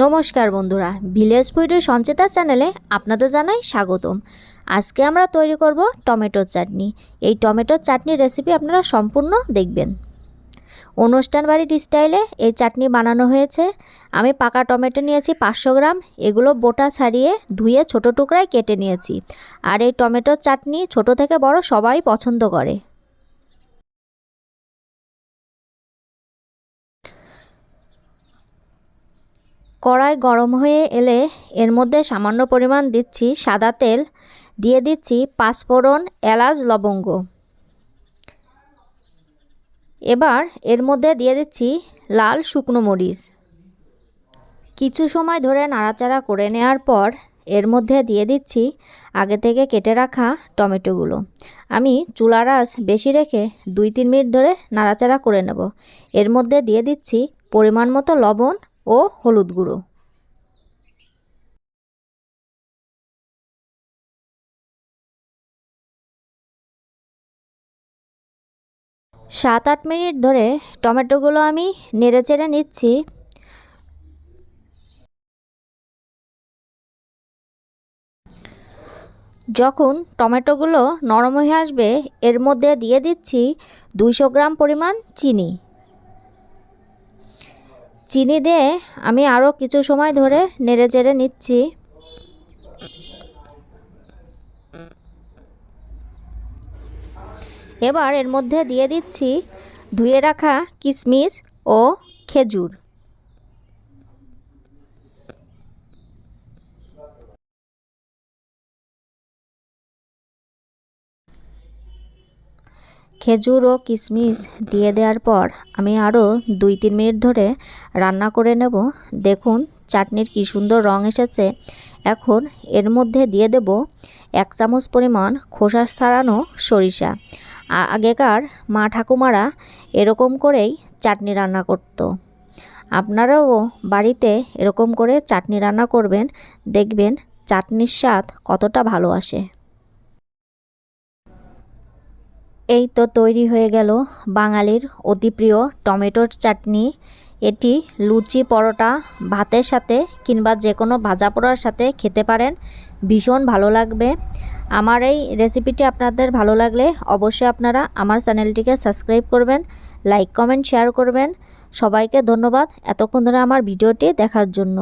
নমস্কার বন্ধুরা, village food with Sanchita চ্যানেলে আপনাদের জানাই স্বাগতম। আজকে আমরা তৈরি করব টমেটোর চাটনি। এই টমেটোর চাটনির রেসিপি আপনারা সম্পূর্ণ দেখবেন। অনুষ্ঠান বাড়ির স্টাইলে এই চাটনি বানানো হয়েছে। আমি পাকা টমেটো নিয়েছি 500 গ্রাম। এগুলো বোটা ছাড়িয়ে ধুয়ে ছোট টুকরায় কেটে নিয়েছি। আর এই টমেটোর চাটনি ছোট থেকে বড় সবাই পছন্দ করে। কড়াই গরম হয়ে এলে এর মধ্যে সামান্য পরিমাণ দিচ্ছি সাদা তেল, দিয়ে দিচ্ছি 5 ফোড়ন, এলাচ, লবঙ্গ। এবার এর মধ্যে দিয়ে দিচ্ছি লাল শুকনো মরিচ। কিছু সময় ধরে নাড়াচাড়া করে নেওয়ার পর এর মধ্যে দিয়ে দিচ্ছি আগে থেকে কেটে রাখা টমেটোগুলো। আমি চুলার আঁচ বেশি রেখে 2-3 মিনিট ধরে নাড়াচাড়া করে নেব। এর মধ্যে দিয়ে দিচ্ছি পরিমাণ মতো লবণ ও হলুদ গুঁড়ো। 7-8 মিনিট ধরে টমেটোগুলো আমি নেড়েচেড়ে নিচ্ছি। যখন টমেটোগুলো নরম হয়ে আসবে এর মধ্যে দিয়ে দিচ্ছি 200 গ্রাম পরিমাণ চিনি। চিনি দিয়ে আমি আরও কিছু সময় ধরে নেড়েচেড়ে নিচ্ছি। এবার এর মধ্যে দিয়ে দিচ্ছি ধুয়ে রাখা কিশমিশ ও খেজুর। খেজুর ও কিশমিশ দিয়ে দেওয়ার পর আমি আরও 2-3 মিনিট ধরে রান্না করে নেব। দেখুন চাটনির কি সুন্দর রং এসেছে। এখন এর মধ্যে দিয়ে দেব 1 চামচ পরিমাণ খোসা ছাড়ানো সরিষা। আগেকার মা ঠাকুমারা এরকম করেই চাটনি রান্না করত। আপনারাও বাড়িতে এরকম করে চাটনি রান্না করবেন, দেখবেন চাটনির স্বাদ কতটা ভালো আসে। এই তো তৈরি হয়ে গেল বাঙালির অতি প্রিয় টমেটোর চাটনি। এটি লুচি, পরোটা, ভাতের সাথে কিংবা যে কোনো ভাজা পোড়ার সাথে খেতে পারেন, ভীষণ ভালো লাগবে। আমার এই রেসিপিটি আপনাদের ভালো লাগলে অবশ্যই আপনারা আমার চ্যানেলটিকে সাবস্ক্রাইব করবেন, লাইক, কমেন্ট, শেয়ার করবেন। সবাইকে ধন্যবাদ এতক্ষণ ধরে আমার ভিডিওটি দেখার জন্য।